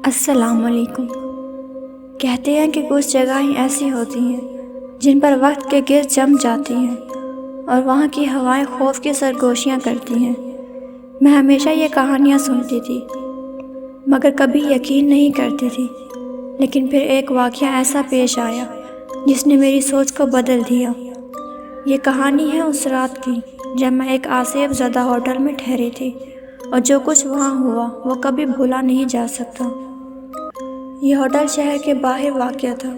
السلام علیکم۔ کہتے ہیں کہ کچھ جگہیں ایسی ہوتی ہیں جن پر وقت کے گرد جم جاتی ہیں اور وہاں کی ہوائیں خوف کی سرگوشیاں کرتی ہیں۔ میں ہمیشہ یہ کہانیاں سنتی تھی مگر کبھی یقین نہیں کرتی تھی، لیکن پھر ایک واقعہ ایسا پیش آیا جس نے میری سوچ کو بدل دیا۔ یہ کہانی ہے اس رات کی جب میں ایک آسیب زدہ ہوٹل میں ٹھہری تھی، اور جو کچھ وہاں ہوا وہ کبھی بھولا نہیں جا سکتا۔ یہ ہوٹل شہر کے باہر واقع تھا،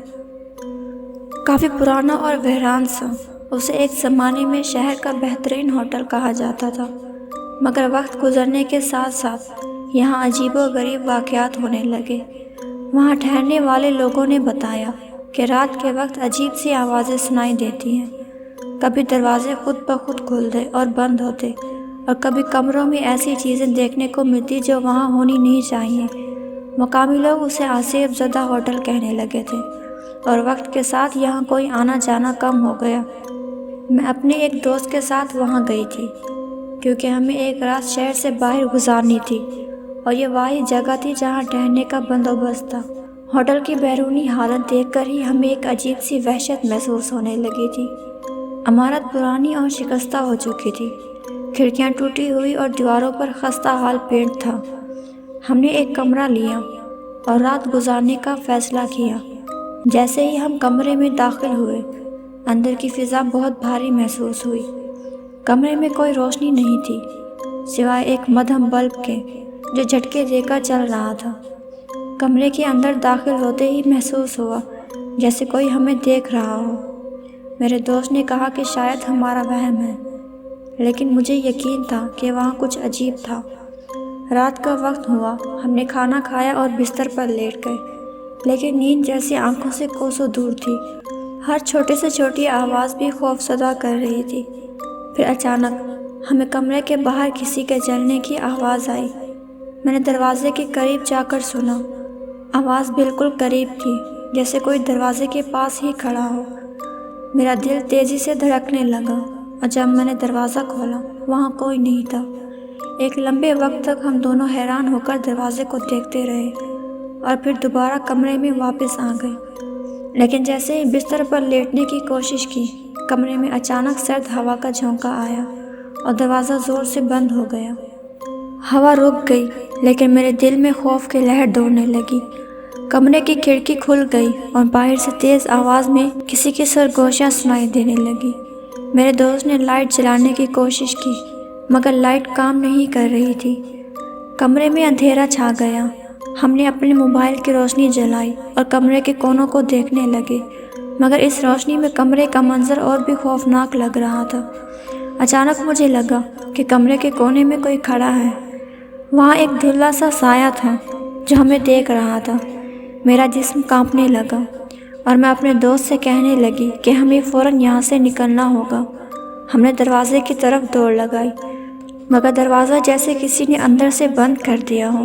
کافی پرانا اور ویران سا۔ اسے ایک زمانے میں شہر کا بہترین ہوٹل کہا جاتا تھا، مگر وقت گزرنے کے ساتھ ساتھ یہاں عجیب و غریب واقعات ہونے لگے۔ وہاں ٹھہرنے والے لوگوں نے بتایا کہ رات کے وقت عجیب سی آوازیں سنائی دیتی ہیں، کبھی دروازے خود بخود کھلتے اور بند ہوتے، اور کبھی کمروں میں ایسی چیزیں دیکھنے کو ملتی جو وہاں ہونی نہیں چاہیے۔ مقامی لوگ اسے آسیب زدہ ہوٹل کہنے لگے تھے، اور وقت کے ساتھ یہاں کوئی آنا جانا کم ہو گیا۔ میں اپنے ایک دوست کے ساتھ وہاں گئی تھی کیونکہ ہمیں ایک رات شہر سے باہر گزارنی تھی، اور یہ واحد جگہ تھی جہاں ٹھہرنے کا بندوبست تھا۔ ہوٹل کی بیرونی حالت دیکھ کر ہی ہمیں ایک عجیب سی وحشت محسوس ہونے لگی تھی۔ عمارت پرانی اور شکستہ ہو چکی تھی، کھڑکیاں ٹوٹی ہوئی اور دیواروں پر خستہ حال پینٹ تھا۔ ہم نے ایک کمرہ لیا اور رات گزارنے کا فیصلہ کیا۔ جیسے ہی ہم کمرے میں داخل ہوئے، اندر کی فضا بہت بھاری محسوس ہوئی۔ کمرے میں کوئی روشنی نہیں تھی سوائے ایک مدھم بلب کے جو جھٹکے دے کر چل رہا تھا۔ کمرے کے اندر داخل ہوتے ہی محسوس ہوا جیسے کوئی ہمیں دیکھ رہا ہو۔ میرے دوست نے کہا کہ شاید ہمارا وہم ہے، لیکن مجھے یقین تھا کہ وہاں کچھ عجیب تھا۔ رات کا وقت ہوا، ہم نے کھانا کھایا اور بستر پر لیٹ گئے، لیکن نیند جیسی آنکھوں سے کوسوں دور تھی۔ ہر چھوٹی سے چھوٹی آواز بھی خوف زدہ کر رہی تھی۔ پھر اچانک ہمیں کمرے کے باہر کسی کے چلنے کی آواز آئی۔ میں نے دروازے کے قریب جا کر سنا۔ آواز بالکل قریب تھی، جیسے کوئی دروازے کے پاس ہی کھڑا ہو۔ میرا دل تیزی سے دھڑکنے لگا، اور جب میں نے دروازہ کھولا وہاں کوئی نہیں تھا۔ ایک لمبے وقت تک ہم دونوں حیران ہو کر دروازے کو دیکھتے رہے، اور پھر دوبارہ کمرے میں واپس آ گئے۔ لیکن جیسے ہی بستر پر لیٹنے کی کوشش کی، کمرے میں اچانک سرد ہوا کا جھونکا آیا اور دروازہ زور سے بند ہو گیا۔ ہوا رک گئی، لیکن میرے دل میں خوف کی لہر دوڑنے لگی۔ کمرے کی کھڑکی کھل گئی اور باہر سے تیز آواز میں کسی کی سرگوشیاں سنائی دینے لگی۔ میرے دوست نے لائٹ جلانے کی کوشش کی، مگر لائٹ کام نہیں کر رہی تھی۔ کمرے میں اندھیرا چھا گیا۔ ہم نے اپنے موبائل کی روشنی جلائی اور کمرے کے کونوں کو دیکھنے لگے، مگر اس روشنی میں کمرے کا منظر اور بھی خوفناک لگ رہا تھا۔ اچانک مجھے لگا کہ کمرے کے کونے میں کوئی کھڑا ہے۔ وہاں ایک دھندلا سا سایہ تھا جو ہمیں دیکھ رہا تھا۔ میرا جسم کانپنے لگا، اور میں اپنے دوست سے کہنے لگی کہ ہمیں فوراً یہاں سے نکلنا ہوگا۔ ہم نے دروازے کی طرف دوڑ لگائی، مگر دروازہ جیسے کسی نے اندر سے بند کر دیا ہو۔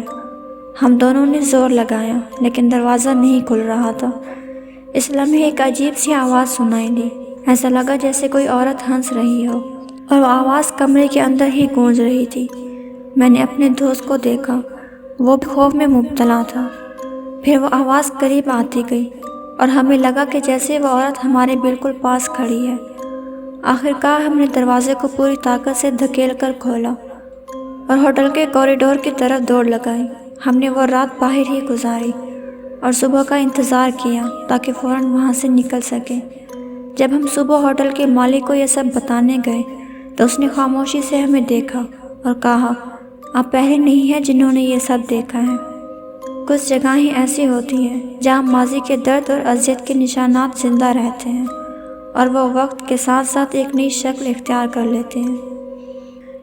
ہم دونوں نے زور لگایا، لیکن دروازہ نہیں کھل رہا تھا۔ اس لمحے ایک عجیب سی آواز سنائی دی۔ ایسا لگا جیسے کوئی عورت ہنس رہی ہو، اور وہ آواز کمرے کے اندر ہی گونج رہی تھی۔ میں نے اپنے دوست کو دیکھا، وہ بھی خوف میں مبتلا تھا۔ پھر وہ آواز قریب آتی گئی، اور ہمیں لگا کہ جیسے وہ عورت ہمارے بالکل پاس کھڑی ہے۔ آخرکار ہم نے دروازے کو پوری طاقت سے دھکیل کر کھولا اور ہوٹل کے کوریڈور کی طرف دوڑ لگائی۔ ہم نے وہ رات باہر ہی گزاری اور صبح کا انتظار کیا تاکہ فوراً وہاں سے نکل سکیں۔ جب ہم صبح ہوٹل کے مالک کو یہ سب بتانے گئے تو اس نے خاموشی سے ہمیں دیکھا اور کہا، آپ پہلے نہیں ہیں جنہوں نے یہ سب دیکھا ہے۔ کچھ جگہیں ایسی ہوتی ہیں جہاں ماضی کے درد اور اذیت کے نشانات زندہ رہتے ہیں، اور وہ وقت کے ساتھ ساتھ ایک نئی شکل اختیار کر لیتے ہیں۔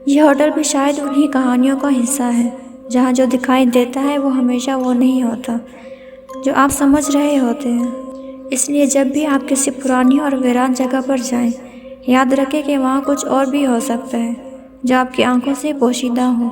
یہ ہوٹل بھی شاید انہی کہانیوں کا حصہ ہے، جہاں جو دکھائی دیتا ہے وہ ہمیشہ وہ نہیں ہوتا جو آپ سمجھ رہے ہوتے ہیں۔ اس لیے جب بھی آپ کسی پرانی اور ویران جگہ پر جائیں، یاد رکھیں کہ وہاں کچھ اور بھی ہو سکتا ہے جو آپ کی آنکھوں سے پوشیدہ ہو۔